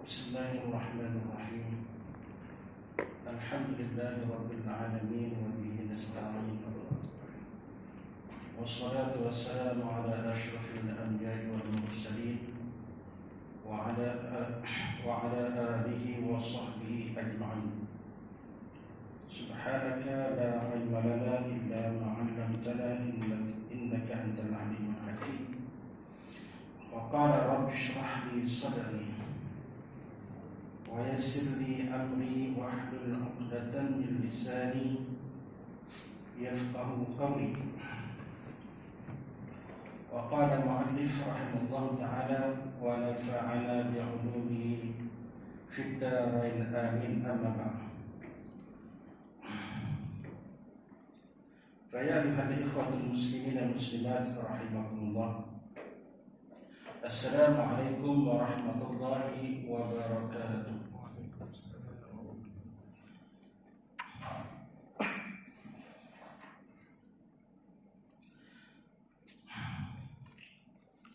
Bismillahirrahmanirrahim. Alhamdulillahi rabbil alamin wa bihi nasta'in. Wassalatu wassalamu ala asyrafil anbiya'i wal mursalin wa ala alihi wa sahbihi ajma'in. Subhanaka la ilma lana illa ma 'allamtana innaka antal alimul hakim. Wa qala rabbi shrah li sadri wa yassir li amri wahlul 'uqdatam min lisani yafqahu qawli. Wa qala mu'allif rahimahullah ta'ala wa nafa'ana bi'ulumihi fid darain amin, amma ba'd. Fa ya ayyuhal ikhwatul muslimin wal muslimat rahimakumullah. Assalamualaikum warahmatullahi wabarakatuh.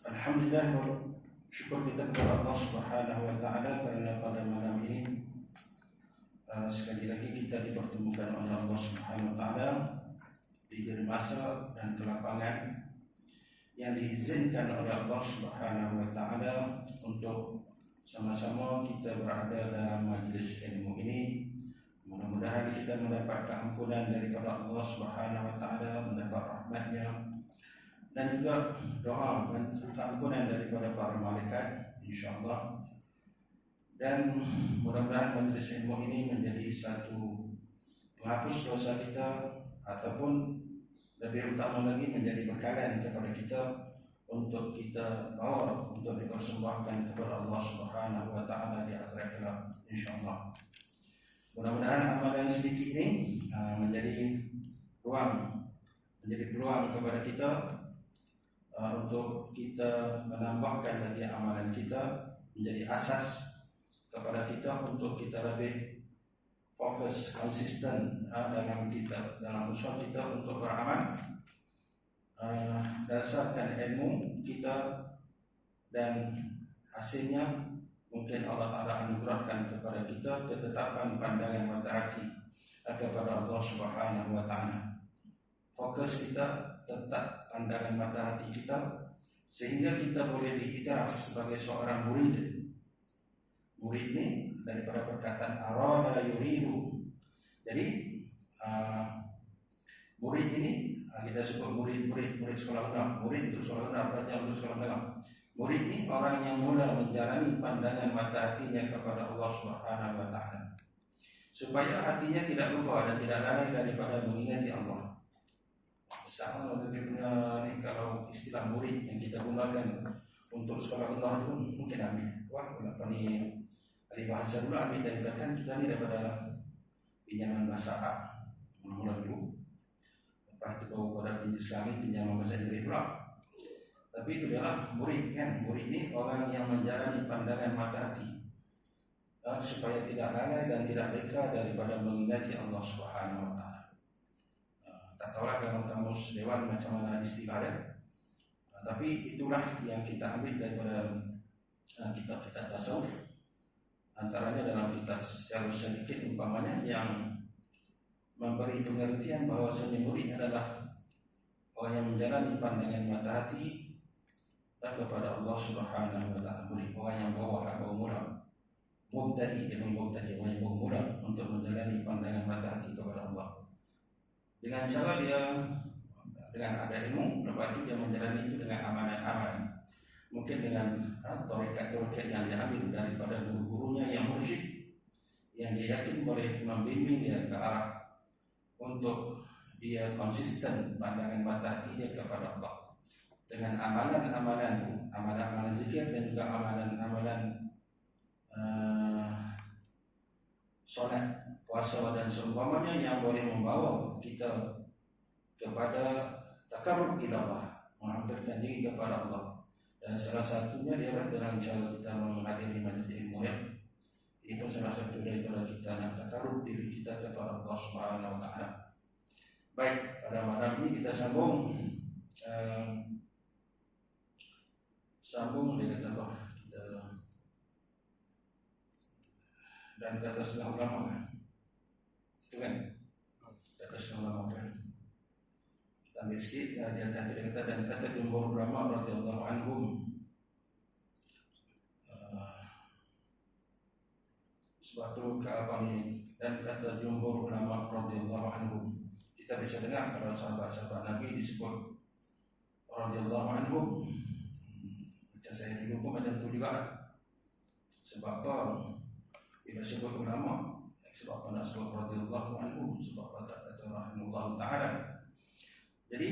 Alhamdulillah, syukur kita kepada Allah Subhanahu wa taala karena pada malam ini sekali lagi kita dipertemukan oleh Allah Subhanahu wa taala, diberi masa dan kelapangan yang diizinkan oleh Allah Subhanahu wa taala untuk sama-sama kita berada dalam majlis ilmu ini. Mudah-mudahan kita mendapat keampunan daripada Allah Subhanahu wa taala, mendapat rahmat-Nya, dan juga doa dan keampunan daripada para malaikat insyaallah. Dan mudah-mudahan majlis ilmu ini menjadi satu penghapus dosa kita, ataupun lebih utama lagi menjadi bekalan kepada kita untuk kita bawa untuk dipersembahkan kepada Allah Subhanahu wa taala di akhirat kelak insyaallah. Mudah-mudahan amalan sedikit ini menjadi peluang kepada kita untuk kita menambahkan lagi amalan kita, menjadi asas kepada kita untuk kita lebih fokus, konsisten dalam usaha kita untuk beramal, dasarkan ilmu kita, dan hasilnya mungkin Allah Ta'ala anugerahkan kepada kita ketetapan pandangan mata hati kepada Allah Subhanahu wa Ta'ala. Fokus kita tetap pandangan mata hati kita, sehingga kita boleh diiktiraf sebagai seorang murid. Murid ini daripada perkataan arada yuridu. Jadi murid ini kita sebut murid sekolah rendah. Murid itu sekolah rendah, pelajar untuk sekolah rendah. Murid ini orang yang mula menjalani pandangan mata hatinya kepada Allah Subhanahu wa taala, supaya hatinya tidak lupa dan tidak lalai daripada mengingati Allah. Sama dia punya ni, kalau istilah murid yang kita gunakan untuk sekolah rendah itu mungkin ambil apa ni, dari bahasa dulu ambil dari belakang kita ni daripada pinjaman bahasa Arab mula-mula dulu, lepas itu baru pada pinjaman bahasa Inggeris pula. Tapi itu adalah murid kan. Murid ni orang yang menjalani pandangan mata hati supaya tidak lalai dan tidak leka daripada mengingati Allah Subhanahu wa taala. Tak tahulah dalam kamus dewan macam mana istilahnya, tapi itulah yang kita ambil daripada kitab-kitab tasawuf. Antaranya dalam kitab secara sedikit umpamanya yang memberi pengertian bahawasanya murid adalah orang yang menjalani pandangan mata hati kepada Allah Subhanahu wa taala. Murid orang yang bawa mula, mubtadi, orang yang bawa mula untuk menjalani pandangan mata hati kepada Allah. Dengan cara dia dengan ada ilmu, lepas itu dia menjalani itu dengan amalan-amalan. Mungkin dengan tarekat-tarekat yang dia ambil daripada guru-gurunya yang mursyid, yang dia yakin boleh membimbing dia ke arah untuk dia konsisten pandangan mata hati dia kepada Allah, dengan amalan-amalan zikir dan juga amalan-amalan solat, puasa dan seumpamanya yang boleh membawa kita kepada takarrub ila Allah, menghampirkan diri kepada Allah. Dan salah satunya adalah dalam cara kita menghadiri majlis ilmu ya. Ini pun salah satu daripada kita nak takarrub diri kita kepada Allah Subhanahu wa taala. Baik, pada malam ini kita sambung dia kata Allah, kita dan kata setengah ulama kan, itu kan kata setengah ulama kan. Kita ambil sikit di atas dia kata, dan kata jumhur ulama radhiyallahu anhum, suatu keabang ini, dan kata jumhur ulama radhiyallahu anhum. Kita bisa dengar kalau sahabat-sahabat Nabi disebut radhiyallahu anhum. Macam saya dulu pun macam tu juga. Sebab apa? Bila sebut ulama, sebab apa nak sebut radhiyallahu anhum? Sebab apa tak kata rahimahullah ta'ala? Jadi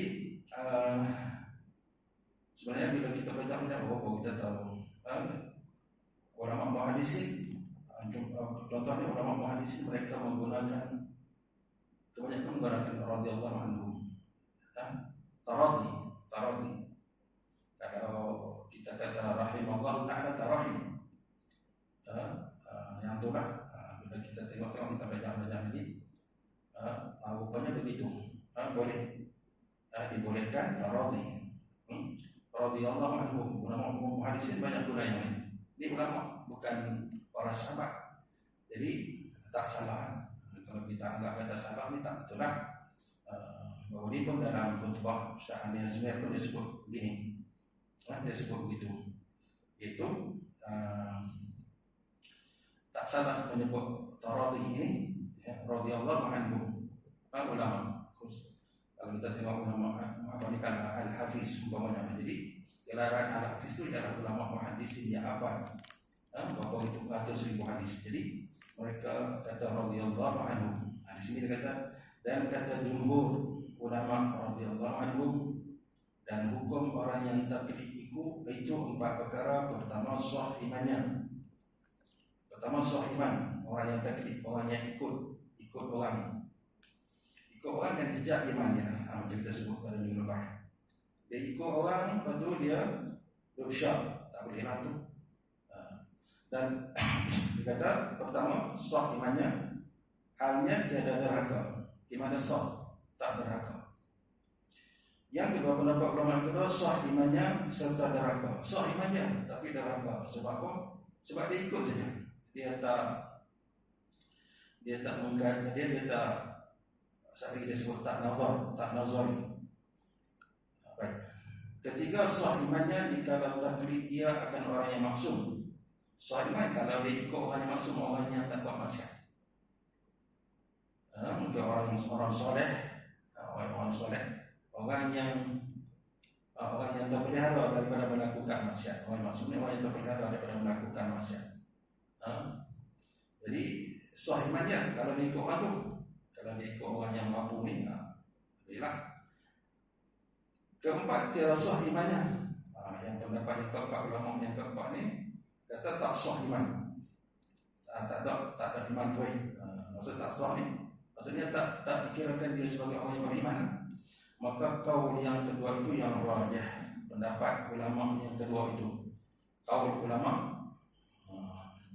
sebenarnya bila kita belajar baru kita tahu ulama muhaddisin. Contohnya ulama muhaddisin mereka menggunakan, kebanyakan menggunakan radhiyallahu anhum. Taradi. Kalau kita kata rahimahullah ta'ala tarahim, yang itulah bila kita tengok kita belajar lagi, rupanya begitu. Boleh dibolehkan taradi. Radhiyallahu anhum. Ulama muhaddisin banyak guna yang lain. Ini ulama, bukan para sahabat. Jadi tak salah. Kalau kita anggap kata salah ni tak betul lah. Bahawa ni pun dalam khutbah Ustaz Amir Azmir pun dia sebut begini. Dia sebut begitu. Iaitu tak salah menyebut taradi ini radhiyallahu anhum. Ulama. Kalau kita tengok ulama apa ni kan Al-Hafiz umpamanya. Jadi gelaran Al-Hafiz itu ialah ulama muhaddisin yang apa? Berapa itu 100,000 hadis. Jadi mereka kata radhiyallahu anhum. Di sini dia kata, dan kata jumhur ulama radhiyallahu anhum, dan hukum orang yang taklid itu 4 perkara. Pertama, sah imannya. Pertama, sah iman. Orang yang taklid, orang yang ikut orang. Ikut orang dan kejak iman dia. Macam kita sebut pada minggu lepas. Dia ikut orang, lepas tu dia syak, tak boleh lah tu. Dan dia kata pertama, sah imannya, halnya tiada derhaka. Iman sah, tak derhaka. Yang kedua, pendapat ulama yang kedua, sah imannya serta derhaka. Sah imannya tapi derhaka. Sebab apa? Sebab dia ikut saja. Dia tak mengkaji, dia tak, saat lagi dia sebut tak nazari. Baik. Ketiga, sah imannya jika taklid ia akan orang yang maksum. Sah iman kalau dia ikut orang yang maksum, orang yang tak buat maksiat. Mungkin orang soleh, orang yang terpelihara daripada melakukan maksiat. Orang maksudnya orang yang terpelihara daripada melakukan maksiat. Jadi sah imannya kalau dia ikut orang tu. Kalau dia ikut orang yang mampu ni, adalah. Keempat, tiada sah imannya. Yang pendapat yang keempat, ulama yang keempat ni kata tak sah iman. Tak ada iman tu. Maksud tak sah ni, maksudnya tak dikirakan dia sebagai orang yang beriman. Maka kaul yang kedua itu yang rajah. Pendapat ulama yang kedua itu, kaul ulama,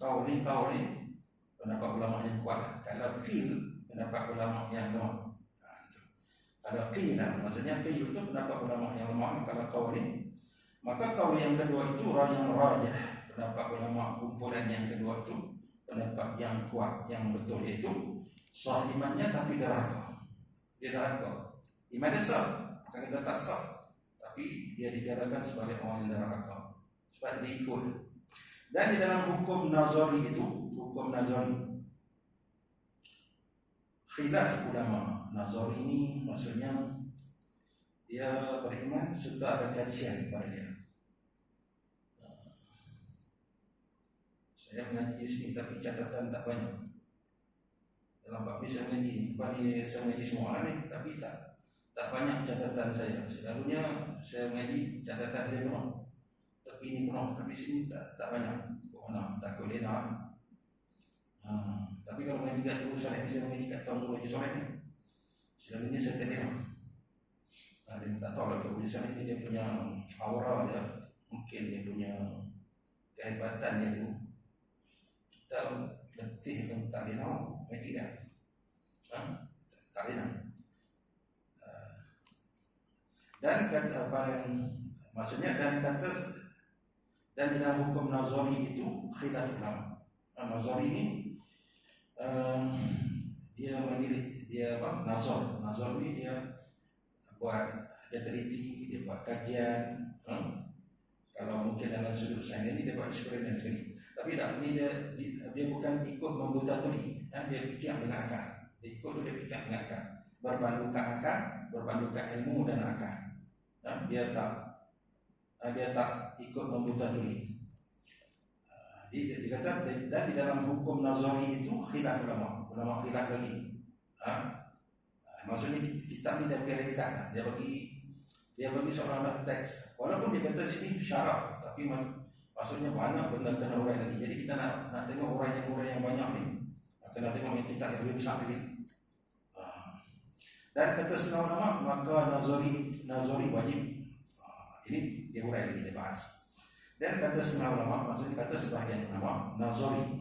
kaul ni pendapat ulama yang kuat. Kalau qil, pendapat ulama yang lemah. Kalau qil, maksudnya qil itu pendapat ulama yang lemah. Kalau kaul ni, maka kaul yang kedua itu yang rajah. Pendapat ulama kumpulan yang kedua itu pendapat yang kuat, yang betul, iaitu sah imannya tapi derhaka. Dia derhaka. Iman dia sah, bukan kita tak sah, tapi dia dikatakan sebagai orang yang derhaka sebab dia ikut. Dan di dalam hukum nazari itu, hukum nazari, khilaf ulama. Nazari ini maksudnya dia beriman serta ada kajian pada dia. Saya mengaji sini tapi catatan tak banyak. Dalam bab ni saya mengaji semua orang ni, tapi tak banyak catatan saya. Selalunya saya mengaji catatan saya penuh. Tapi ini penuh, tapi sini tak banyak. Kok takut lena. Tapi kalau mengaji kat Guru Soleh ni, saya mengaji kat tahun Guru Soleh ni, selalunya saya tak lena. Dia tak tahu lah Guru Soleh ni, dia punya aura dia, mungkin dia punya kehebatan dia tu. Kita letih pun tak lena mengaji dah. Tak lena. Dan kata apa yang maksudnya, dan dalam hukum nazari itu khilaf ulama. Nazari ini dia memilih, dia nazar. Nazar ni dia buat, dia teliti, dia buat kajian. Kalau mungkin dalam sudut sains ni dia buat eksperimen sekali. Tapi tak, ni dia bukan ikut membuta tuli. Dia fikir dengan akal. Dia ikut tu, dia fikir dengan akal. Berpandukan akal, berpandukan ilmu dan akal. Dia tak ikut membuta tuli. Dia kata, dan di dalam hukum nazari itu khilaf ulama khilaf lagi. Maksudnya kitab ni dia bagi ringkas. Dia bagi seolah-olah teks. Walaupun dia kata sini syarah, tapi maksudnya banyak benda kena urai lagi. Jadi kita nak tengok urai yang banyak ni, kena tengok yang kitab yang lebih besar lagi. Dan kata setengah ulama, maka nazari wajib. Ini dia urai lagi, dia bahas. Dan kata setengah ulama, maksudnya kata sebahagian ulama, nazari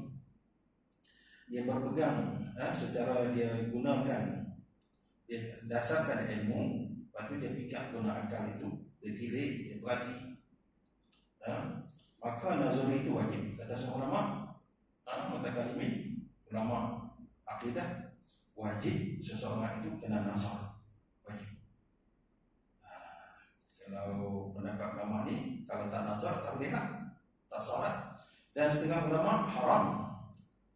dia berpegang secara dia gunakan, dia dasarkan ilmu. Lepas tu dia fikir guna akal itu, dia tilik, dia perhati. Maka nazar itu wajib. Kata semua ulama, mutakalimin, ulama akidah, wajib seseorang itu kena nazar, wajib. Kalau pendapat ulama ni, kalau tak nazar tak boleh lah, tak sah. Dan setengah ulama haram,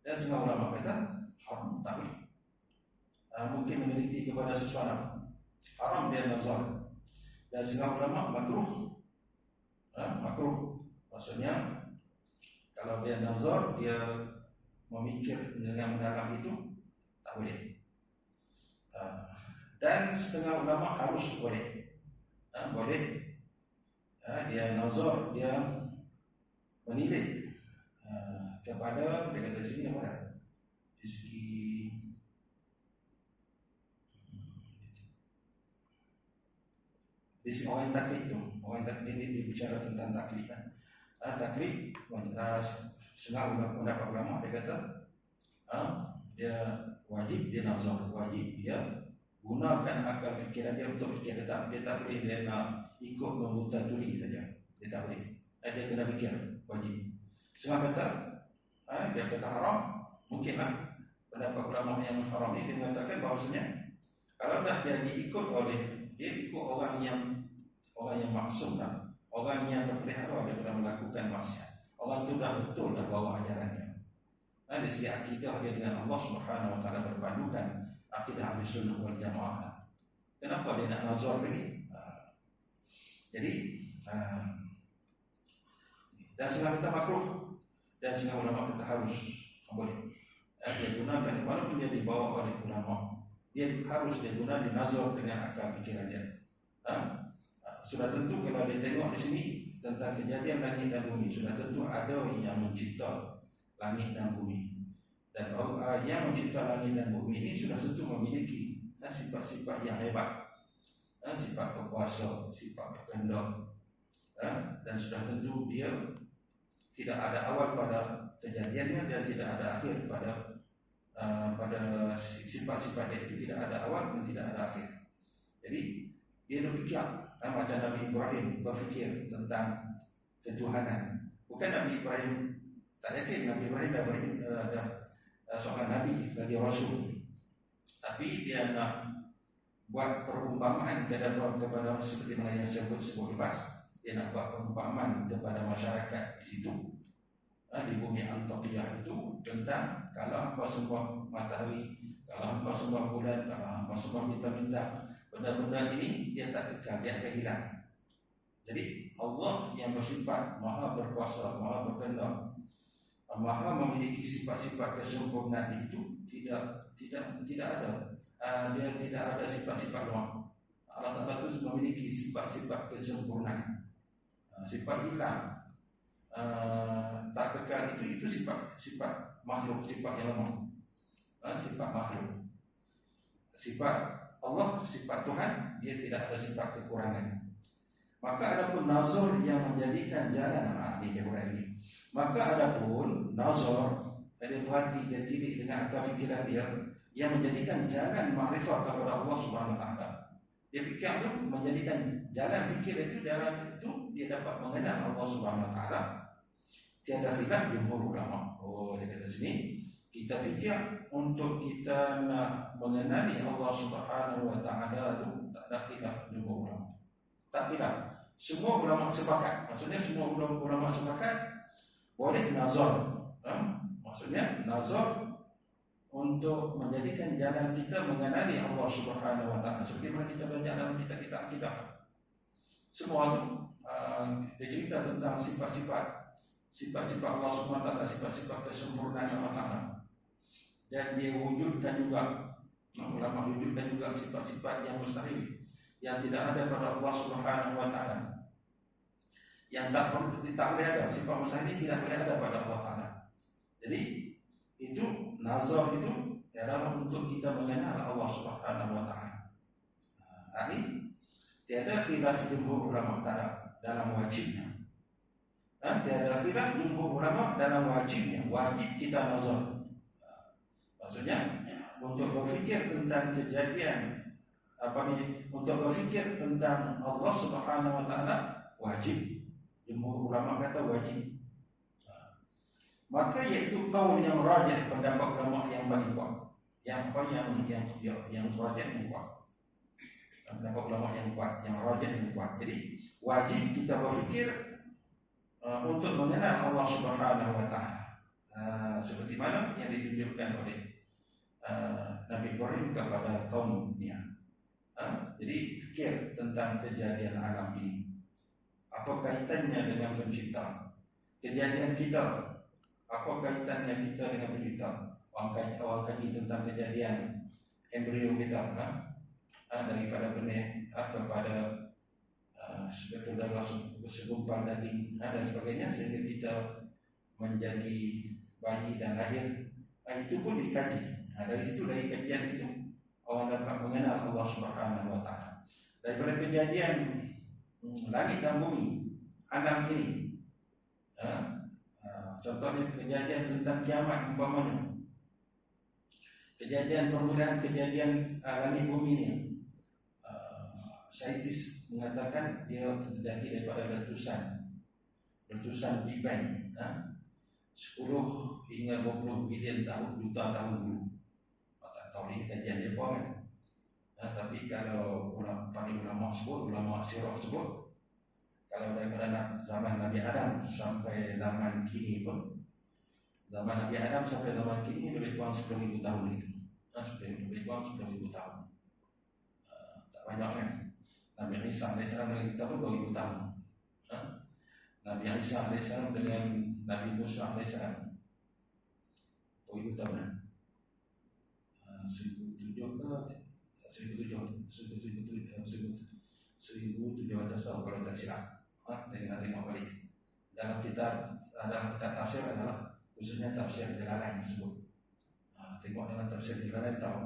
dan setengah ulama kata haram, tak boleh. Mungkin meneliti kepada sesuatu, haram dia nazar. Dan setengah ulama makruh. Makruh maksudnya kalau dia nazar, dia memikir dengan mendalam itu, tak boleh. Dan setengah ulama harus boleh. Boleh. Dia nazar, dia menilai kepada, dia kata sini apa? Di segi orang yang taklid tu. Orang yang taklid ni dia bicara tentang taklid kan. Taklid, setengah pendapat ulama dia kata dia wajib, dia nazar, wajib dia gunakan akal fikiran dia untuk fikir. Dia tak boleh dia nak ikut membuta tuli saja. Dia tak boleh. Dia kena fikir, wajib. Setengah kata dia kata haram. Mungkinlah pendapat ulama yang haram ni dia mengatakan bahawasanya kalau dah dia diikut oleh, dia ikut orang yang maksum lah, orang yang terpelihara daripada melakukan maksiat. Orang tu dah betul dah bawa ajarannya. Dari segi akidah dia dengan Allah Subhanahu Wa Taala berpandukan akidah Ahlus Sunnah wal Jamaah. Kenapa dia nak nazar lagi? Jadi dan setengah kata makruh, dan setengah ulama kata harus, boleh. Dia gunakan, walaupun dia dibawa oleh ulama, dia harus dia guna, dia nazar dengan akal fikiran dia. Sudah tentu kalau dia tengok di sini tentang kejadian langit dan bumi, sudah tentu ada yang mencipta langit dan bumi. Dan yang mencipta langit dan bumi ini sudah tentu memiliki sifat-sifat yang hebat, sifat berkuasa, sifat berkehendak, dan sudah tentu dia tidak ada awal pada kejadiannya, dan tidak ada akhir pada sifat-sifat dia itu, tidak ada awal dan tidak ada akhir. Jadi dia berfikir macam Nabi Ibrahim berfikir tentang ketuhanan. Bukan Nabi Ibrahim tak yakin, Nabi Ibrahim dah seorang Nabi, lagi Rasul, tapi dia nak buat perumpamaan kepada seperti mana yang sebut lepas. Dia nak buat perumpamaan kepada masyarakat di situ, di bumi Antakiyah itu, tentang kalau hangpa sembah matahari, kalau hangpa sembah bulan, kalau hangpa sembah bintang-bintang, benda-benda ini dia tak kekal, dia akan hilang. Jadi Allah yang bersifat maha berkuasa, maha berkehendak, maha memiliki sifat-sifat kesempurnaan itu tidak ada. Dia tidak ada sifat-sifat lemah. Allah Ta'ala itu memiliki sifat-sifat kesempurnaan. Sifat hilang, tak kekal itu sifat makhluk, sifat yang lemah. Sifat makhluk. Sifat Allah, sifat Tuhan, dia tidak ada sifat kekurangan. Maka adapun nazar yang menjadikan jalan, ini dia urai lagi. Maka adapun nazar, dia berhati, dia tilik dengan akal fikiran dia, yang menjadikan jalan makrifat kepada Allah Subhanahu Wa Taala. Dia fikir tu menjadikan jalan fikir itu, dalam itu dia dapat mengenal Allah Subhanahu Wa Taala. Tiada khilaf jumhur ulama. Dia kata sini Kita fikir untuk kita nak mengenali Allah Subhanahu wa taala tu tak ada khilaf jumhur ulama. Tak khilaf. Semua ulama sepakat. Maksudnya semua ulama sepakat boleh nazar. Maksudnya nazar untuk menjadikan jalan kita mengenali Allah Subhanahu wa taala. Seperti mana kita belajar dalam kitab-kitab akidah. Semua tu dia cerita tentang sifat-sifat Allah Subhanahu wa taala, sifat-sifat kesempurnaan Allah Taala. Dan dia wujudkan juga, ulama wujudkan juga sifat-sifat yang mustahil, yang tidak ada pada Allah Subhanahu wa taala. Yang tak boleh ada, sifat mustahil ini tidak boleh ada pada Allah Taala. Jadi itu nazar itu adalah untuk kita mengenal Allah Subhanahu wa taala. Tiada khilaf jumhur ulama dalam wajibnya. Tiada khilaf jumhur ulama dalam wajibnya. Wajib kita nazar. Maksudnya untuk berfikir tentang kejadian untuk berfikir tentang Allah Subhanahu wa taala wajib. Jumhur ulama kata wajib. Maka iaitu qaul yang rajih, pendapat ulama yang paling kuat. Yang rajih yang kuat. Pendapat ulama yang kuat, yang rajih yang kuat. Jadi wajib kita berfikir untuk mengenal Allah Subhanahu wa taala. Seperti mana yang ditunjukkan oleh Nabi Ibrahim kepada kaumnya. Jadi fikir tentang kejadian alam ini. Apa kaitannya dengan pencipta? Kejadian kita, apa kaitannya kita dengan pencipta? Awal kaji tentang kejadian embrio kita, daripada benih kepada sebagai darah segumpal daging dan sebagainya, sehingga kita menjadi bayi dan lahir. Itu pun dikaji. Dari situ, dari kajian itu orang dapat mengenal Allah Subhanahu wa taala. Daripada kejadian langit dan bumi, alam ini, contohnya kejadian tentang kiamat umpamanya, kejadian permulaan kejadian langit bumi ini, saintis mengatakan dia terjadi daripada letusan Big Bang, 10 hingga 20 bilion tahun, juta tahun dulu. Tak tahu ini kajian dia kan. Tapi kalau paling ulama sirah sebut, kalau daripada zaman Nabi Adam sampai zaman kini pun, zaman Nabi Adam sampai zaman kini lebih kurang 10,000 tahun itu. Lebih kurang 10,000 tahun. Tak banyak kan. Nabi Isa AS dengan kita pun 2,000 tahun. Nabi Isa AS dengan Nabi Musa AS 2,000 tahun. 1,700 tahun kalau tak silap. Tengok balik. Dalam kitab tafsir adalah khususnya tafsir Jalalain sebut. Tengok dalam tafsir Jalalain tahu.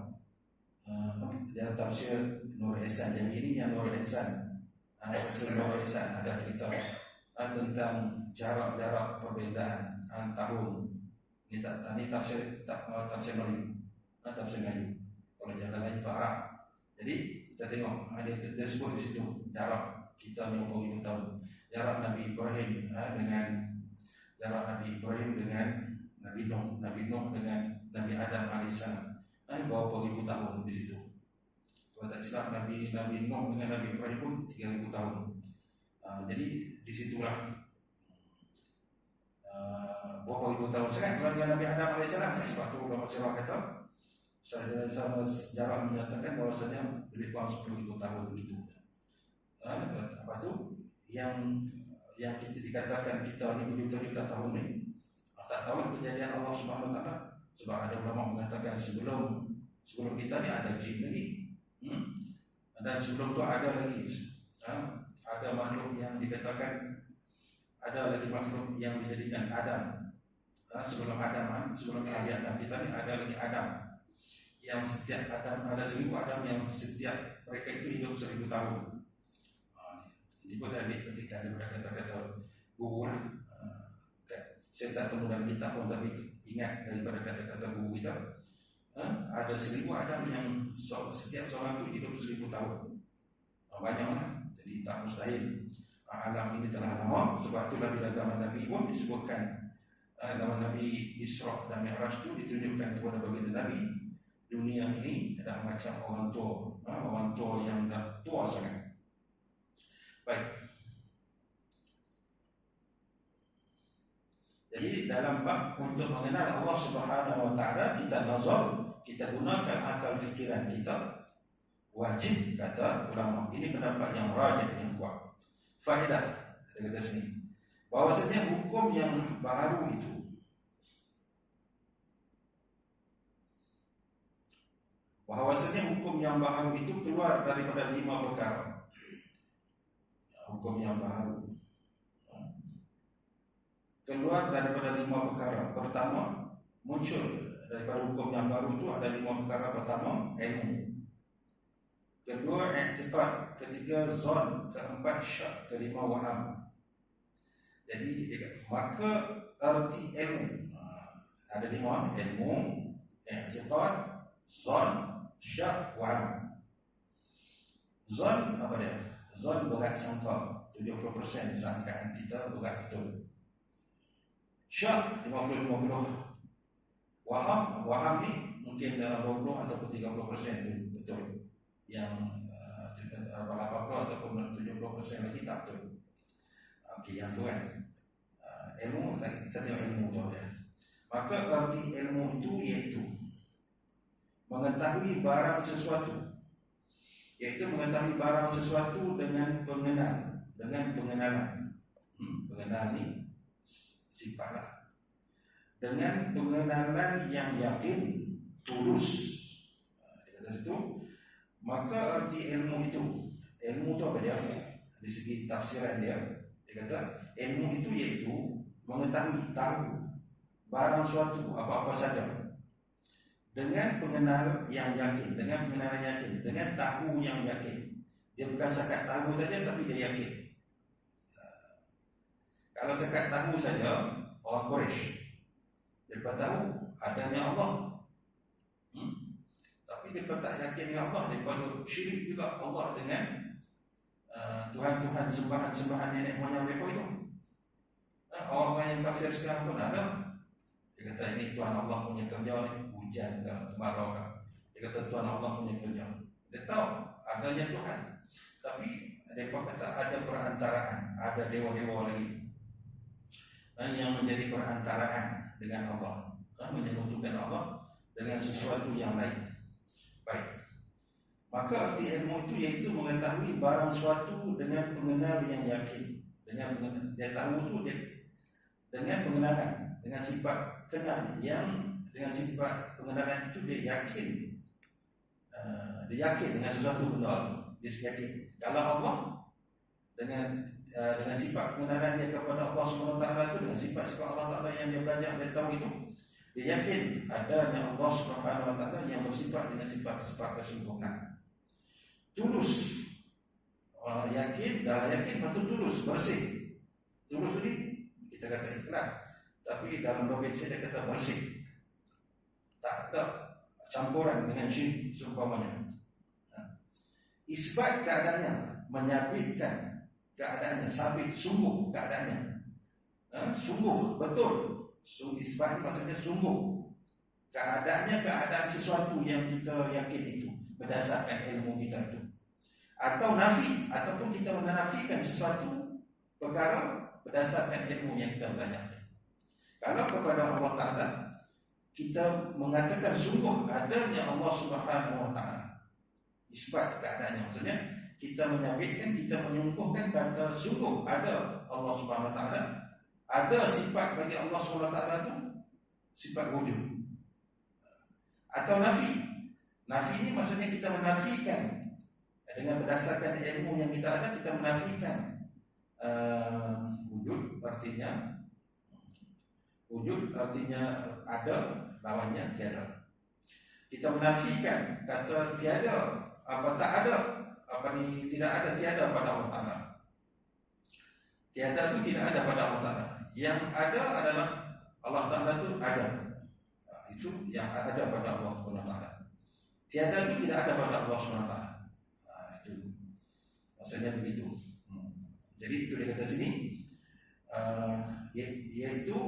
Dalam tafsir Nur Ihsan yang ini, yang Nur Ihsan, tafsir Nur Ihsan ada cerita tentang jarak perbezaan tahun. Ini tafsir Melayu. Tafsir Melayu. Kalau Jalalain itu Arab. Jadi kita tengok dia sebut di situ jarak kita 50,000 tahun. Jarak Nabi Ibrahim dengan Nabi Nuh dengan Nabi Adam alaihissalam, berapa ribu tahun di situ. Kalau tak silap Nabi Nuh dengan Nabi Ibrahim pun 3,000 tahun. Jadi disitulah berapa ribu tahun sekarang kalau dengan Nabi Adam alaihissalam. Sebab tu ulama sirah kata sejarah menyatakan bahawasanya lebih kurang 10,000 tahun begitu. Apa tu yang kita dikatakan kita ni berjuta-juta tahun ni, tak tahulah kejadian Allah Subhanahu wa taala. Sebab ada ulama mengatakan sebelum kita ni ada jin lagi. Dan sebelum tu ada lagi ada makhluk yang dikatakan, ada lagi makhluk yang dijadikan Adam. Sebelum Nabi Adam kita ni ada lagi Adam. Yang setiap Adam, ada 1,000 Adam yang setiap mereka itu hidup 1,000 tahun. Ini pun saya ketika daripada kata-kata guru lah. Saya tak temu dalam kitab pun, tapi ingat daripada kata-kata guru kita, ada 1,000 Adam yang setiap seorang itu hidup 1,000 tahun. Banyaklah. Jadi tak mustahil. Alam ini telah lama. Sebab itulah bila zaman Nabi pun disebutkan, zaman zaman Nabi Isra dan Mi'raj itu ditunjukkan kepada baginda Nabi, dunia ini adalah macam orang tua yang dah tua sangat. Baik. Jadi dalam bab untuk mengenal Allah Subhanahu wa taala, kita nazar, kita gunakan akal fikiran kita, wajib kata ulama. Ini pendapat yang rajih, yang kuat. Faedah dia kata sini, bahwasanya hukum yang baru itu keluar daripada 5 perkara. Hukum yang baru keluar daripada 5 perkara. Pertama, muncul daripada hukum yang baru itu ada 5 perkara. Pertama, ilmu. Kedua, i'tiqad. Ketiga, zon. Keempat, syak. Kelima, waham. Jadi maka arti ilmu ada 5: ilmu, i'tiqad, zon, syak, waham. Zon apa dia? Zon berat sangka, 70% sangkaan kita berat betul. Syak 50-50. Waham ni mungkin dalam 20 ataupun 30% tu betul. Yang 80 ataupun 70% lagi tak betul. Okey, yang tu kan. Ilmu, kita tengok ilmu tu dia. Maka arti ilmu itu iaitu mengetahui barang sesuatu. Iaitu mengetahui barang sesuatu dengan pengenalan. Pengenalan ni sifatlah. Dengan pengenalan yang yakin, tulus. Di atas itu, maka arti ilmu itu apa dia? Di segi tafsiran dia kata ilmu itu iaitu mengetahui, tahu barang suatu apa-apa saja dengan pengenalan yang yakin, dengan tahu yang yakin. Dia bukan sekat tahu saja, tapi dia yakin. Kalau sekat tahu saja, orang Quraisy dia tahu adanya Allah, tapi dia tak yakin dengan Allah. Dia syirik juga Allah dengan Tuhan-Tuhan, sembahan-sembahan nenek moyang mereka itu. Orang-orang yang kafir sekarang pun ada. Dia kata ini Tuhan Allah punya kerja ni, hujan ke, kemarau ke. Dia kata Tuhan Allah punya kerja. Dia tahu adanya Tuhan, tapi mereka kata ada perantaraan, ada dewa-dewa lagi yang menjadi perantaraan dengan Allah, menyekutukan Allah dengan sesuatu yang lain. Baik. Maka arti ilmu itu iaitu mengetahui barang suatu dengan pengenal yang yakin. Dia tahu itu dengan pengenalan, dengan sifat kenal yang dengan sifat pengenalan itu dia yakin. Dia yakin dengan sesuatu benda, dia yakin. Kalau Allah dengan sifat pengenalan dia kepada Allah SWT itu, dengan sifat-sifat Allah Taala yang dia belajar, dia tahu itu, dia yakin adanya Allah SWT yang bersifat dengan sifat-sifat kesempurnaan. Tulus, yakin, dah yakin, patut tulus, bersih. Tulus ni kita kata ikhlas, tapi dalam logik saya dia kata bersih, tak ada campuran dengan syirik seumpamanya. Isbat keadaannya, menyabitkan keadaannya, sabit, sungguh keadaannya, sungguh, betul. Isbat maksudnya sungguh keadaannya, keadaan sesuatu yang kita yakin itu berdasarkan ilmu kita itu. Atau nafi, ataupun kita menafikan sesuatu perkara berdasarkan ilmu yang kita belajar. Kalau kepada Allah Ta'ala kita mengatakan sungguh adanya Allah Subhanahu Wa Ta'ala, isbat keadaannya, maksudnya kita menyabitkan, kita menyungkuhkan kata sungguh ada Allah Subhanahu Wa Ta'ala, ada sifat bagi Allah Subhanahu Wa Ta'ala itu sifat wujud. Atau nafi, nafi ini maksudnya kita menafikan dengan berdasarkan ilmu yang kita ada, kita menafikan wujud, artinya ada, lawannya tiada. Kita menafikan kata tiada, apa tak ada, apa ni tidak ada, tiada pada Allah Ta'ala. Tiada itu tidak ada pada Allah Ta'ala. Yang ada adalah Allah Ta'ala itu ada. Itu yang ada pada Allah SWT. Tiada itu tidak ada pada Allah SWT. Itu maksudnya begitu. Jadi itu dia kata sini, yaitu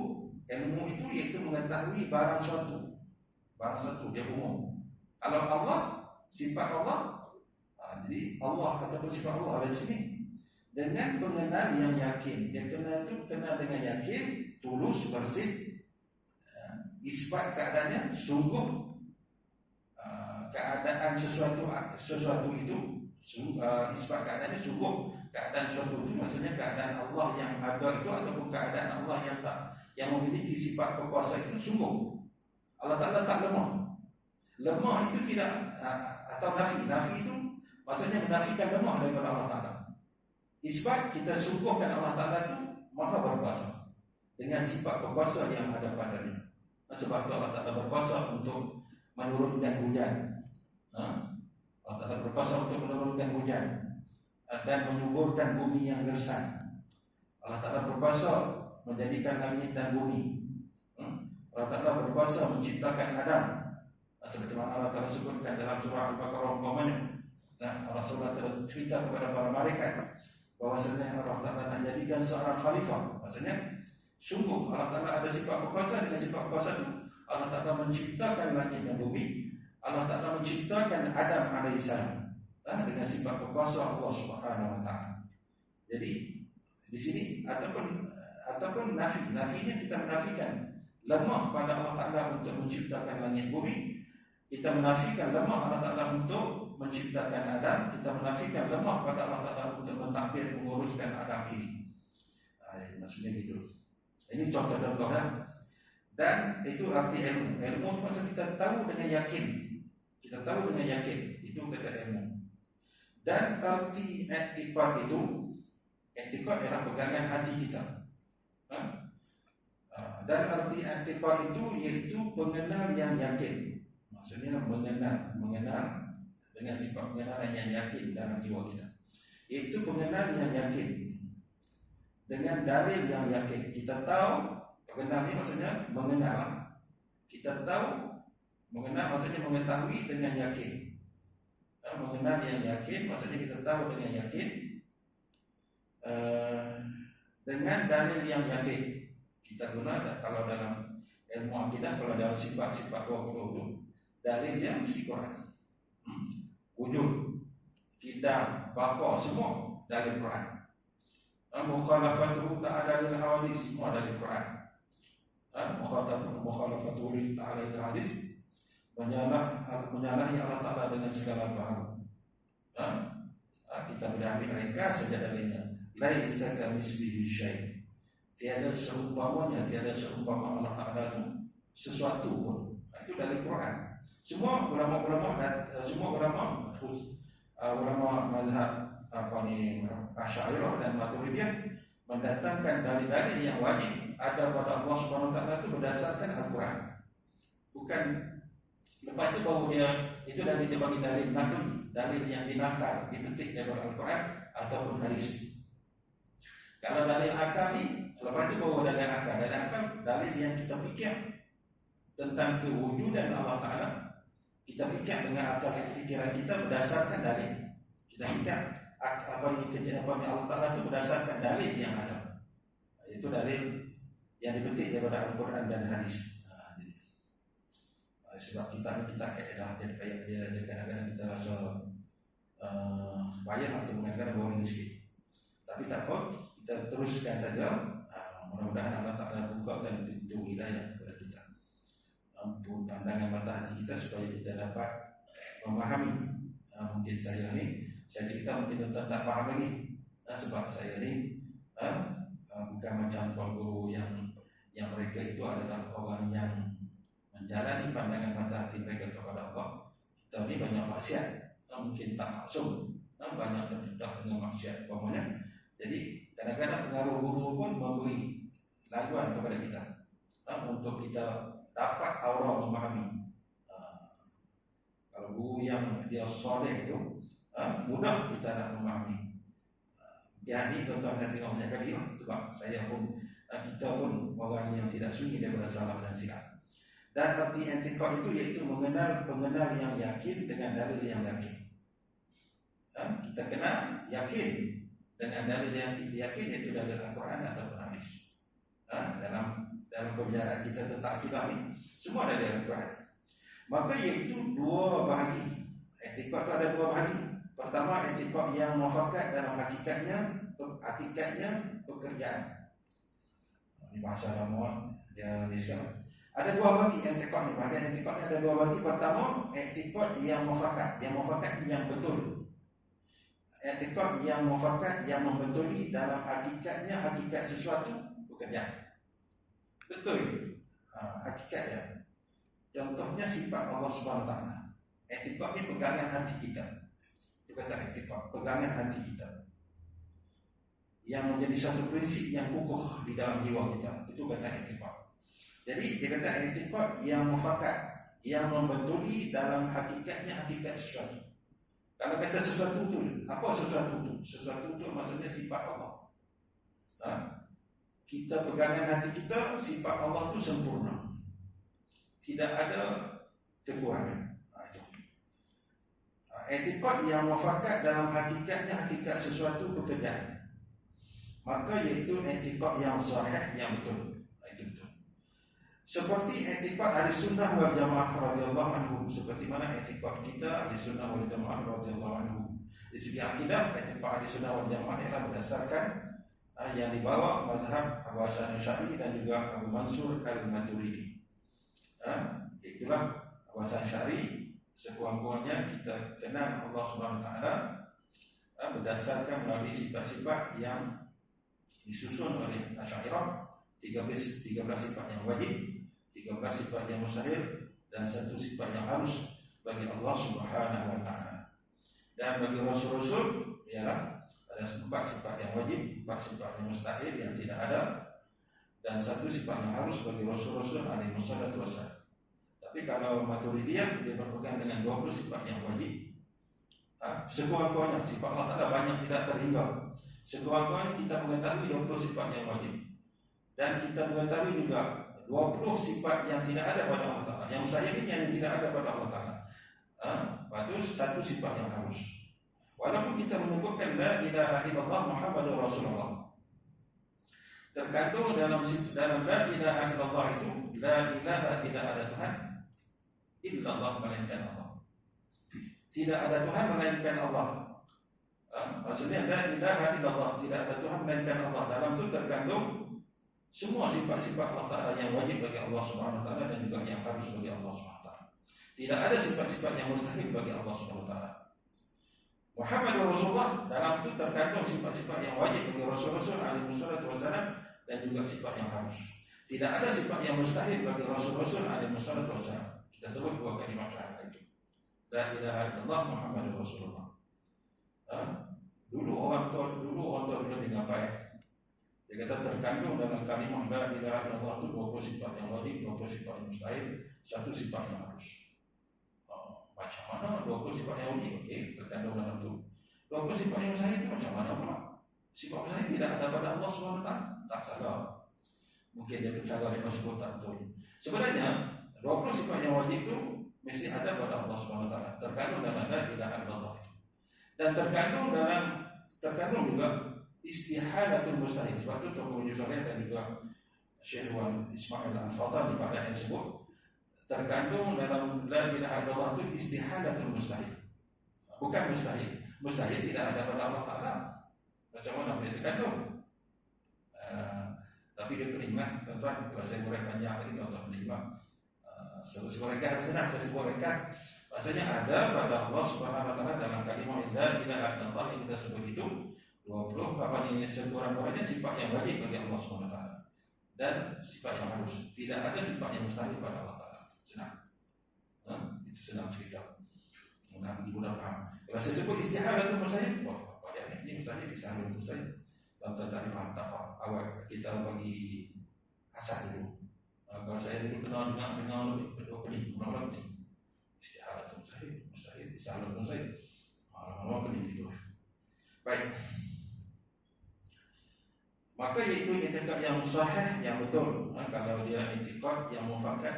ilmu itu mengetahui barang suatu. Barang suatu dia umum. Kalau Allah, sifat Allah, jadi Allah ataupun sifat Allah ada di sini dengan mengenal yang yakin. Dia kenal dengan yakin, tulus, bersih, isbat keadaannya sungguh, keadaan sesuatu itu isbat keadaannya sungguh keadaan sesuatu itu, maksudnya keadaan Allah yang ada itu ataupun keadaan Allah yang memiliki sifat berkuasa itu sungguh. Allah Ta'ala tak lemah. Lemah itu tidak, atau nafi itu maksudnya menafikan lemah daripada Allah Ta'ala. Isbat kita sungguhkan Allah Ta'ala itu maha berkuasa dengan sifat berkuasa yang ada padanya. Sebab itu Allah Ta'ala berkuasa untuk menurunkan hujan. Allah Ta'ala berkuasa untuk menurunkan hujan dan menyuburkan bumi yang gersang. Allah Ta'ala berkuasa menjadikan langit dan bumi. Allah Ta'ala berkuasa menciptakan Adam, seperti mana Allah Ta'ala sebutkan dalam surah Al-Baqarah umpamanya. Rasulullah cerita kepada para malaikat bahwasanya Allah Ta'ala nak jadikan seorang khalifah. Maksudnya sungguh Allah Ta'ala ada sifat berkuasa. Dengan sifat berkuasa itu Allah Ta'ala menciptakan langit dan bumi. Allah Ta'ala menciptakan Adam alaihissalam dengan sifat berkuasa Allah Subhanahu wa Ta'ala. Jadi di sini ataupun nafinya kita menafikan lemah pada Allah Ta'ala untuk menciptakan langit bumi. Kita menafikan lemah Allah Ta'ala untuk menciptakan Adam. Kita menafikan lemah pada Allah Ta'ala untuk mentadbir menguruskan Adam ini. Maksudnya gitu. Ini contoh-contoh kan. Dan itu arti ilmu. Ilmu itu maksudnya kita tahu dengan yakin. Kita tahu dengan yakin. Itu kata ilmu. Dan arti i'tiqad itu, i'tiqad adalah pegangan hati kita. Dan arti i'tiqad itu yaitu pengenal yang yakin. Maksudnya mengenal dengan sifat pengenalan yang yakin dalam jiwa kita. Yaitu pengenal yang yakin dengan dalil yang yakin. Kita tahu mengenal ini maksudnya mengenal. Kita tahu mengenal maksudnya mengetahui dengan yakin. Mengenal yang yakin maksudnya kita tahu dengan yakin dengan dalil yang yakin. Kita guna kalau dalam ilmu akidah, kalau dalam sifat-sifat 20 itu dalilnya mesti Quran. Wujud, kidam, baqa, semua dalil Quran. Mukhalafatuhu ta'ala lil hawadis, semua dalil Quran. Mukhalafatuhu ta'ala lil hawadis, menyalahi Allah Ta'ala dengan segala baharu. Kita berambil ringkas saja dalilnya. Laisa kamitslihi syai'. Tiada seumpamanya, tiada seumpama Allah Ta'ala itu sesuatu pun. Itu dari Quran. Semua ulama-ulama mazhab Asy'ariyah dan Maturidiyah mendatangkan dalil-dalil yang wajib ada pada Allah Subhanahu wa Ta'ala itu berdasarkan Al-Quran. Bukan lepas itu baru dia itu dari dia bagi dalil nakli, dalil yang dinakal, dipetik daripada Al-Quran ataupun hadis. Kalau dalil akal ni, lepas itu baru dalil akal. Dalil akal, dalil yang kita fikir tentang kewujudan Allah Ta'ala. Kita fikir dengan akal fikiran kita berdasarkan dalil. Kita fikir apa yang Allah Ta'ala itu berdasarkan dalil yang ada. Itu dalil yang dipetik daripada Al-Quran dan hadis. Sebab kita kaedah jadi kadang-kadang kita rasa payah atau kadang-kadang boring sikit. Tapi tak apa, kita teruskan saja. Mudah-mudahan Allah Ta'ala bukakan pintu hidayah kepada kita, pandangan mata hati kita supaya kita dapat memahami. Mungkin saya cerita mungkin tuan tak faham lagi, sebab saya ni bukan macam tuan guru yang mereka itu adalah orang yang menjalani pandangan mata hati mereka kepada Allah. Kita ni banyak maksiat, mungkin tak maksum, banyak terdedah dengan maksiat umpamanya. Jadi kadang-kadang pengaruh guru pun memberi laluan kepada kita untuk kita dapat aura memahami. Kalau guru yang dia soleh itu mudah kita nak memahami. Ya ni tuan-tuan dan tengok banyak kali sebab saya pun kita pun orang yang tidak sunyi daripada salah dan silap. Dan arti i'tiqad itu iaitu mengenal yang yakin dengan dalil yang yakin. Kita kena yakin dengan dalil yang yakin, iaitu dalil Al-Quran atau hadis. dalam pembicaraan kita tentang akidah ni, semua ada dalam Quran. Maka iaitu dua bahagi. I'tiqad tu ada dua bahagi. Pertama, i'tiqad yang mufakat dalam hakikatnya pekerjaan. Ini bahasa lama dia sekarang. Ada dua bagi i'tiqad ni. Bahagian i'tiqad ni ada dua bagi. Pertama, i'tiqad yang mufakat. Yang mufakat yang betul. I'tiqad yang mufakat yang membetuli dalam hakikatnya, hakikat sesuatu pekerjaan. Betul. Hakikatnya. Contohnya sifat Allah Subhanahu Wa Taala. I'tiqad ni pegangan hati kita. Itu kata i'tiqad, pegangan hati kita. Yang menjadi satu prinsip yang kukuh di dalam jiwa kita. Itu kata i'tiqad. Jadi dia kata i'tiqad yang mufakat, yang membetuli dalam hakikatnya, hakikat sesuatu. Kalau kata sesuatu itu, apa sesuatu itu? Sesuatu itu maksudnya sifat Allah. Kita pegangan hati kita, sifat Allah itu sempurna. Tidak ada kekurangan. I'tiqad yang mufakat dalam hakikatnya, hakikat sesuatu pekerjaan. Maka iaitu i'tiqad yang sahih, yang betul. Itu betul. Seperti i'tiqad ahli sunnah wal jamaah radhiyallahu anhum. Seperti mana i'tiqad kita ahli sunnah wal jamaah radhiyallahu anhum. Di segi akidah, i'tiqad ahli sunnah wal jamaah ialah berdasarkan yang dibawa mazhab Abu Hasan Asy'ari dan juga Abu Mansur al-Maturidi. Itulah Abu Hasan Asy'ari. Sekurang-kurangnya kita kenal Allah Subhanahu Wa Taala berdasarkan melalui sifat-sifat yang disusun oleh Asy'ariyah, 13 sifat yang wajib, 13 sifat yang mustahil, dan satu sifat yang harus bagi Allah Subhanahu Wa Taala. Dan bagi Rasul-Rasul ialah ada 4 sifat yang wajib, 4 sifat yang mustahil yang tidak ada, dan satu sifat yang harus bagi Rasul-Rasul alaihi wassalatu wassalam. Tapi kalau Maturidiyah, dia berpegang dengan 20 sifat yang wajib. Sekurang-kurangnya sifat Allah Ta'ala banyak tidak terhingga. Sekurang-kurangnya kita mengetahui 20 sifat yang wajib. Dan kita mengetahui juga 20 sifat yang tidak ada pada Allah Ta'ala. Yang mustahil ini yang tidak ada pada Allah Ta'ala. Lepas itu satu sifat yang harus. Walaupun kita menyebutkan La ilaha illallah Muhammadur Rasulullah, terkandung dalam La ilaha illallah itu, La ilaha tidak ada Tuhan illallah melainkan Allah. Tidak ada Tuhan melainkan Allah. Maksudnya La ilaha illallah, tidak ada Tuhan melainkan Allah. Dalam itu terkandung semua sifat-sifat Allah Ta'ala yang wajib bagi Allah Subhanahu Wa Ta'ala dan juga yang harus bagi Allah Subhanahu Wa Ta'ala. Tidak ada sifat-sifat yang mustahil bagi Allah Subhanahu Wa Ta'ala. Muhammad Rasulullah, dalam itu terkandung sifat-sifat yang wajib bagi Rasul-Rasul alaihi wassalam dan juga sifat yang harus. Tidak ada sifat yang mustahil bagi Rasul-Rasul alaihi wassalam. Kita sebut dua kalimat syahadat itu. La ilaha illallah Muhammadur Rasulullah. Dulu orang tua belum menyampaikan. Dia kata terkandung dalam kalimat La ilaha illallah itu 20 sifat yang wajib, 20 sifat yang mustahil, satu sifat yang harus. Macam mana 20 sifat yang wajib? Okey, terkandung dalam itu. 20 sifat yang mustahil itu macam mana pula? Sifat mustahil tidak ada pada Allah SWT. Tak salah. Mungkin dia bercakap dengan sebut tak betul. Sebenarnya 20 sifat yang wajib itu mesti ada pada Allah SWT. Terkandung dalam La ilaha illallah itu. Dan terkandung juga istihadatul mustahil. Sebab itu Tuan Guru Soleh dan juga Syekh Wan Ismail Al-Fadhal di bahagian yang sebut, terkandung dalam La ilaha illallah itu istihadatul mustahil. Bukan mustahil. Mustahil tidak ada pada Allah Ta'ala. Macam mana boleh terkandung? Tapi dia penikmat, tuan-tuan. Kalau saya boleh panjang lagi, tuan-tuan penikmat. Sebut ringkas senang, saya sebut ringkas. Maksudnya ada pada Allah Subhanahu Wa Ta'ala dalam kalimah La ilaha illallah yang kita sebut itu 20 apa ni sekurang-kurangnya sifat yang wajib bagi Allah Subhanahu Wa Ta'ala dan sifat yang harus. Tidak ada sifat yang mustahil pada Allah Ta'ala. Senang. Itu senang cerita. Mudah faham. Kalau saya sebut istihadatul mustahil, apa dia ni? Ini mustahil, istihadatul mustahil. Tuan-tuan tak faham tak apa. Awal kita bagi asal dulu. Kalau saya dulu kenal dengan berdua pening, mana-mana pening. Istihadatul mustahil, istihadatul mustahil. Mana-mana pening itu. Baik. Maka iaitu i'tiqad yang sahih, yang betul. Kalau dia i'tiqad yang mufakat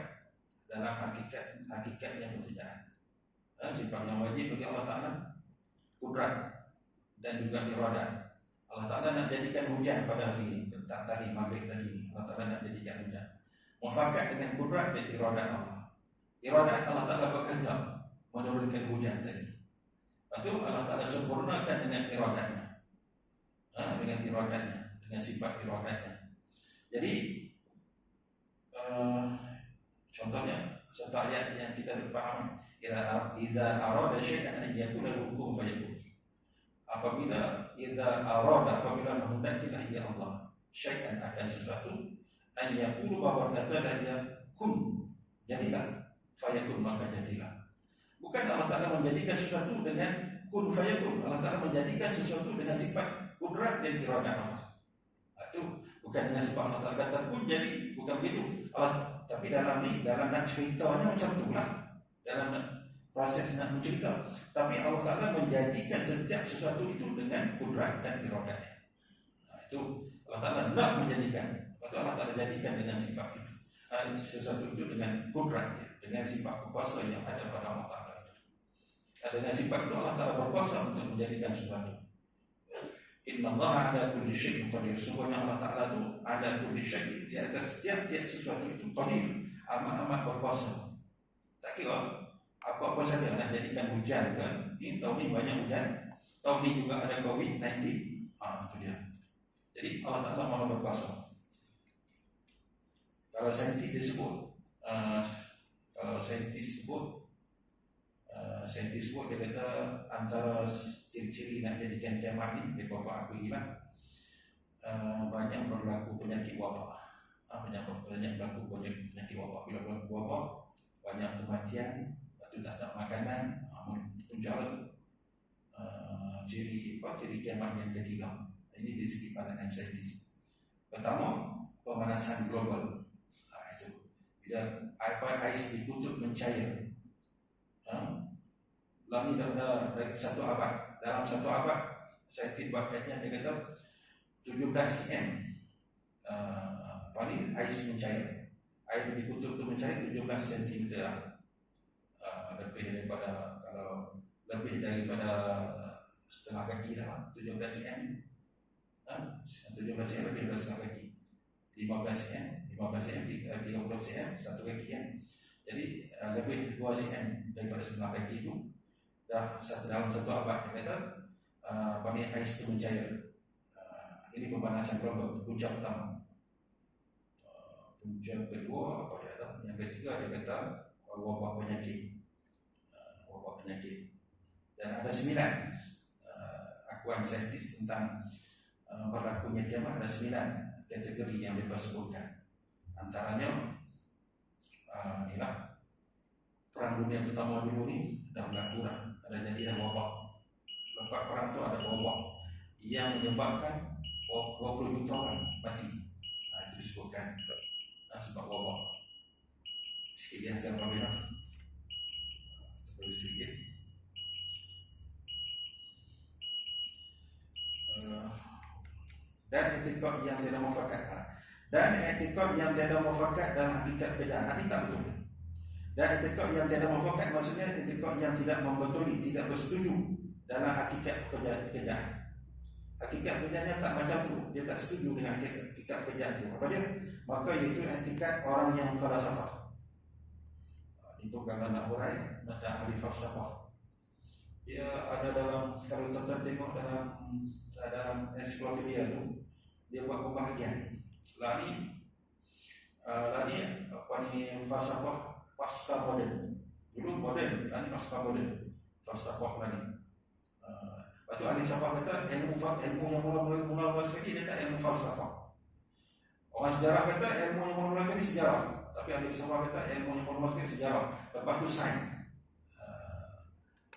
dalam hakikat yang pekerjaan. Sifat yang wajib bagi Allah Ta'ala, kudrat dan juga iradat. Allah Ta'ala nak jadikan hujan pada hari ini, tadi maghrib tadi ini. Allah Ta'ala nak jadikan hujan. mufakat dengan kudrat dan iradat Allah. Iradat Allah Ta'ala berkehendak menurunkan hujan tadi. Lepas tu Allah Ta'ala sempurnakan dengan iradatnya, dengan sifat iradatnya. Jadi contohnya contoh ayat yang kita faham, idza arada syai'an an yakuna lahu kun fayakun. Apabila menghendakilah ya Allah syai'an akan sesuatu, an yakulu bahwa berkatalah dia kun, jadilah, fayakun maka jadilah. Bukan Allah Ta'ala menjadikan sesuatu dengan kun fayakun. Allah Ta'ala menjadikan sesuatu dengan sifat kudrat dan iradat Allah. Itu bukan dengan sifat Allah Ta'ala kata kun jadi, bukan begitu. Tapi dalam nak ceritanya macam itulah, dalam proses nak mencerita. Tapi Allah Ta'ala menjadikan setiap sesuatu itu dengan kudrat dan iradatnya. Itu Allah Ta'ala nak menjadikan. Lepas Allah Ta'ala jadikan dengan sifat itu, sesuatu itu dengan kudratnya, dengan sifat berkuasa yang ada pada Allah Ta'ala. Dengan sifat itu Allah Ta'ala berkuasa untuk menjadikan sesuatu. Inna Allah ala kulli syai'in qadir. Sungguhnya Allah Ta'ala itu ala kulli syai'in, di atas tiap-tiap sesuatu itu qadir, amat-amat berkuasa. Tak kira apa-apa saja nak jadikan hujan kan. Ini tahun ni banyak hujan, tahun ni juga ada COVID-19. Itu dia. Jadi Allah Ta'ala maha berkuasa. Kalau saintis disebut, saintis sebut, dia kata antara ciri-ciri nak jadikan kiamat ni, dia bapak akuilah, banyak berlaku penyakit wabak. Banyak berlaku penyakit wabak. Bila berlaku wabak, banyak kematian, lepas tu tak ada makanan. Punca tu ciri kiamat yang ketiga. Ini di segi pandangan saintis. Pertama, pemanasan global. Itu bila ais di kutub mencair. Lami dah satu abad. Dalam satu abad, saintis bakatnya dia kata 17 cm paling ais mencair. Air di kutub tu mencair 17 cm lah. Lebih daripada setengah kaki lah. 17 cm 17 cm lebih daripada setengah kaki. 15 cm 30 cm satu kaki kan. Jadi lebih 2 cm daripada setengah kaki itu. Dah dalam satu abad dia kata ais itu mencair. Ini pemanasan global, punca pertama. Punca kedua apa dia kata? Yang ketiga dia kata wabak penyakit. Dan ada 9 akuan saintis tentang berlakunya kiamat. Ada 9 kategori yang mereka sebutkan. Antaranya inilah perang dunia pertama dulu ni dah berlaku dah. Ada jadi wabak. Lepas perang tu ada wabak yang menyebabkan 20 juta orang mati. Itu disebutkan sebab wabak. Sikit yang saya bagi lah. Seperti sikit. Dan etikad yang tidak mufakat. Dan etikad yang tidak mufakat dalam hakikat perbezaan. Ini tak betul. Dan etikad yang tidak mufakat maksudnya etikad yang tidak membetuli, tidak bersetuju dalam hakikat pekerjaan. Hakikat pekerjaannya tak macam tu. Dia tak setuju dengan hakikat pekerjaan tu. Apa dia? Maka iaitu etikad orang yang falsafah. Itu kalau nak urai macam ahli falsafah. Dia ada dalam, kalau tuan-tuan tengok dalam ensiklopedia tu, dia buat pembahagian. Lani falsafah pasca modern. Dulu modern, ini pasca modern. Falsafah lagi. Lepas tu ahli falsafah kata ilmu yang mula-mula sekali dia kata ilmu falsafah. Orang sejarah kata ilmu yang mula-mula sekali sejarah. Tapi ahli falsafah kata ilmu yang mula-mula sekali sejarah. Lepas tu sains.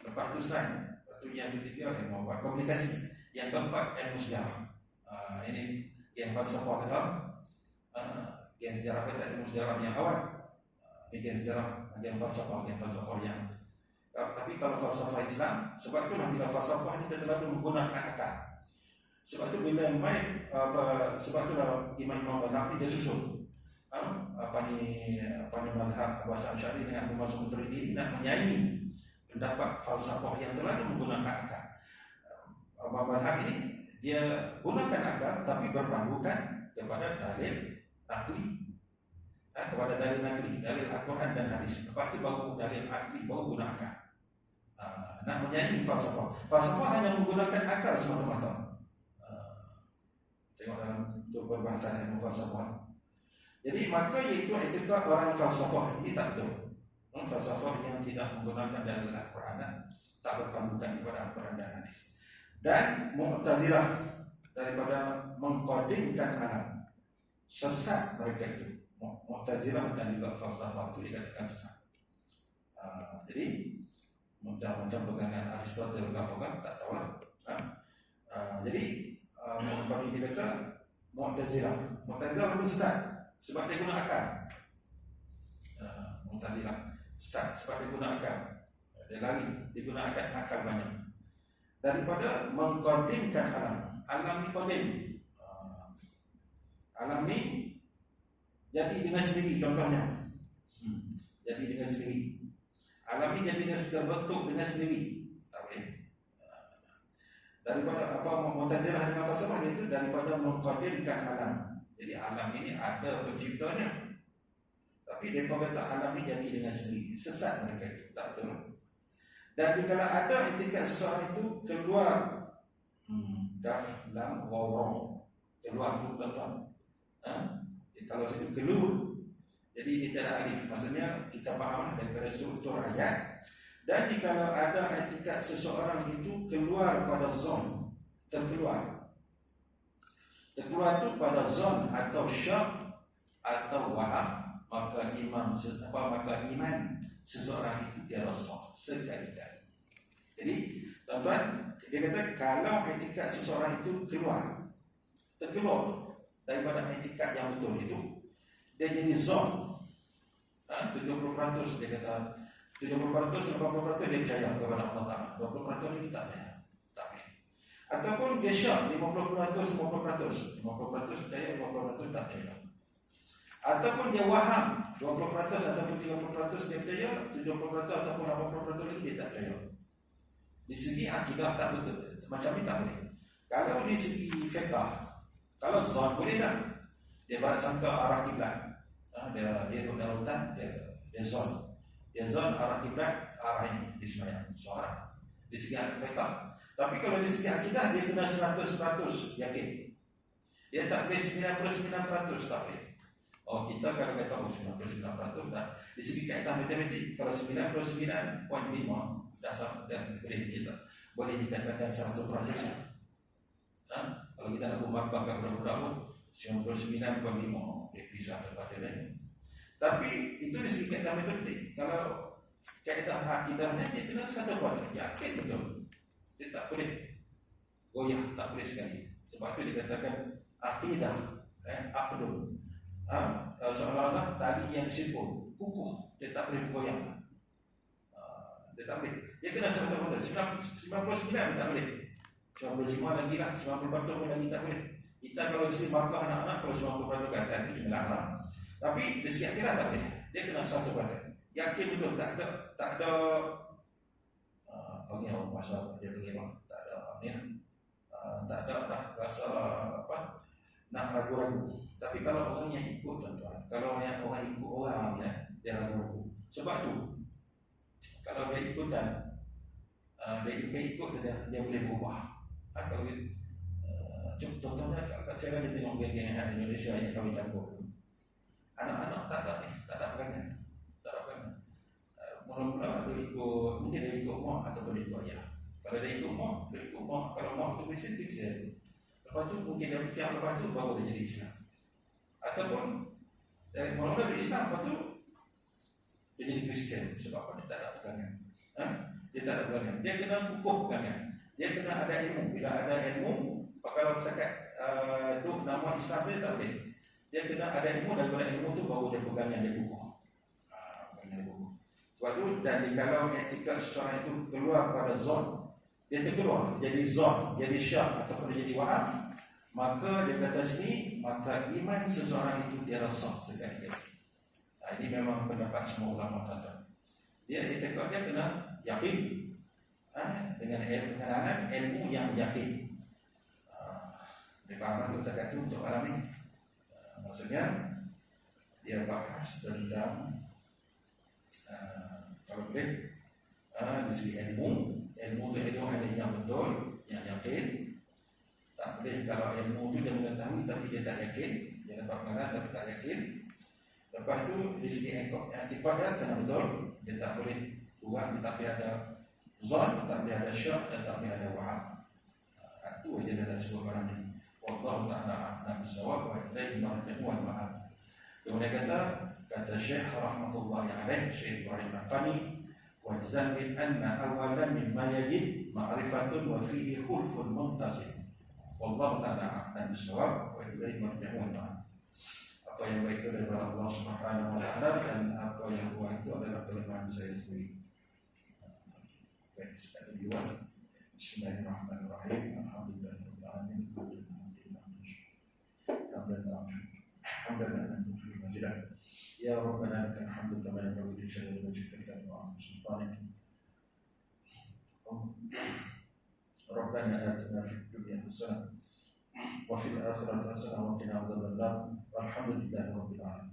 Lepas tu yang ketiga ilmu komunikasi. Yang keempat ilmu sejarah. Ini yang falsafah kata. Yang sejarah kata ilmu sejarah yang awal. Ini sejarah yang falsafah yang. Tapi kalau falsafah Islam, sebab itulah bila falsafah ini dia terlalu menggunakan akal. Sebab itu bila sebab itulah imam mazhab ini dia susun. Mazhab Abu Hasan Asy'ari dengan Abu Mansur Maturidi nak menyaingi pendapat falsafah yang terlalu menggunakan akal. Mazhab ini dia gunakan akal tapi berpandukan kepada dalil akli. kepada dalil nakli, dalil Al-Quran dan hadis. Lepas itu baru dalil akli, baru guna akal. Namanya ini falsafah. Falsafah hanya menggunakan akal semata-mata. Tengok dalam perbahasan ilmu falsafah. Jadi maka iaitu etika orang falsafah ini tak betul. Falsafah yang tidak menggunakan dalil Al-Quran dan tak berpandukan kepada Al-Quran dan hadis. Dan Mu'tazilah daripada mengkodingkan alam, sesat mereka itu. Mu'tazilah dan juga falsafah itu dikatakan sesat. Jadi macam-macam pegangan Aristotle ke apa tak tahulah. Jadi apa ini dia kata Mu'tazilah lebih sesat sebab dia guna akal. Mu'tazilah sesat sebab dia guna akal. Dia lari, dia guna akal banyak. Daripada mengkodimkan alam ni kodim. Alam ni jadi dengan sendiri, contohnya. Jadi dengan sendiri. Alam ni jadi terbentuk dengan sendiri. Tak boleh. Daripada apa Mu'tazilah dengan falsafah itu daripada mengkodimkan alam. Jadi alam ini ada penciptanya. Tapi mereka kata alam ini jadi dengan sendiri. Sesat mereka itu. Tak betul. Dan jika ada etikat seseorang itu keluar dalam wawang, keluar tu tuan-tuan. Kalau situ keluar, jadi dia tidak alif. Maksudnya kita faham daripada struktur ayat. Dan jika ada etikat seseorang itu keluar pada zon, terkeluar tu pada zon atau syak atau waham, maka iman seseorang itu tiada sah sekali-kali. Jadi tuan-tuan, dia kata kalau etikat seseorang itu terkeluar daripada etikat yang betul itu, dia jadi zon 70%. Dia kata 70%, 80% dia percaya kepada Allah Ta'ala, 20% lagi tak percaya. Ataupun dia syak 50%, 50% percaya, 50% tak percaya. Ataupun dia waham 20% ataupun 30% dia percaya, 70% ataupun 80% lagi dia tak percaya. Di segi akidah tak betul, macam ni tak boleh. Kalau di segi fiqh, kalau zon boleh tak? Dia bersangka arah kiblat. Dia duduk dalam hutan, dia zon arah kiblat, arah ini di sembahyang seorang. Di segi fiqh. Tapi kalau di segi akidah dia kena 100% yakin. Dia tak boleh 99% tak boleh. Kita kalau kata 99% dah. Di segi kaedah matematik, kalau 99.5 dah sama, dah boleh kita boleh dikatakan 100%. Kalau kita nak buat kat budak-budak pun 99.5 boleh di 100% lagi. Tapi itu di segi kaedah matematik. Kalau kaedah akidahnya dia kena 100% yakin betul. Dia tak boleh goyah, tak boleh sekali. Sebab itu dikatakan akidah, aqdun. Seolah-olah tali yang simpul, kukuh, dia tak boleh goyang. Dia tak boleh. Dia kena 100%. 99 tak boleh. 95 lagi lah, 90% pun lagi tak boleh. Kita kalau mesti markah anak-anak, kalau 90% ke atas itu cemerlang lah. Tapi di segi akhirat tak boleh. Dia kena 100%. Yakin betul, tak ada panggil apa masa dia panggil apa? Tak ada ni. Tak ada dah rasa apa nak ragu-ragu. Tapi kalau orang yang ikut tuan-tuan, kalau orang ikut orang dia ragu-ragu. Sebab tu kalau dia ikutan, dia ikut dia boleh berubah. Kalau contohnya saya lagi tengok geng-geng Indonesia yang kawin campur. Anak-anak tak ada pegangan. Mula-mula dia ikut, mungkin dia ikut mak ataupun dia ikut ayah. Kalau dia ikut mak, kalau mak tu Kristian, lepas tu mungkin dia fikir, lepas tu baru dia jadi Islam. Ataupun mula-mula dia Islam, lepas tu dia jadi Kristian. Sebab apa? Dia tak ada pegangan. Dia tak ada pegangan. Dia kena kukuh pegangan. Dia kena ada ilmu. Bila ada ilmu, kalau setakat duk nama Islam dia tak boleh. Dia kena ada ilmu, daripada ilmu tu baru dia pegangan, dia kukuh. Sebab tu, dan kalau etika seseorang itu keluar pada zon, dia terkeluar, jadi zon, jadi syak ataupun jadi waham, maka dia kata sini, maka iman seseorang itu tiada sah sekali-kali. Ini memang pendapat semua ulama tuan-tuan. Dia etika dia kena yakin, dengan ilmu yang yakin. Dia faham untuk zakat itu untuk malam ini. Maksudnya dia bahas tentang kalau boleh di segi ilmu itu ilmu ada yang betul, yang yakin. Tak boleh kalau ilmu itu dia mengetahui tapi dia tak yakin, dia dapat pengaruh tapi tak yakin. Lepas tu di segi i'tiqad dia kena betul, dia tak boleh kurang, dia tak boleh ada zon, tak boleh ada syak, dan tak boleh ada waham. Itu aja dalam sebuah barang ni. Wallahu ta'ala a'lam bissawab wa ilaihi marji'u wal ma'ab. Kemudian kata Syekh rahmatullahi alaih, Syekh Ibrahim Naqani, wajzam bi anna awalan mimma yajib ma'rifatun wa fihi khulfun muntasib. Wallahu ta'ala a'lam bissawab wa ilaihi marji'u wal ma'ab. Apa yang baik itu daripada Allah Subhanahu wa taala, dan apa yang kurang itu adalah kelemahan saya sendiri. Baik, sekali dua. Bismillahirrahmanirrahim. Alhamdulillahirabbil alamin. Ya Rabbana lakal hamdu kama yanbaghi li jalali wajhika wa 'azimi sultanik. Rabbana atina fid dunya hasanah wa fil akhirati hasanah wa qina adzaban nar. Walhamdulillahirabbil alamin.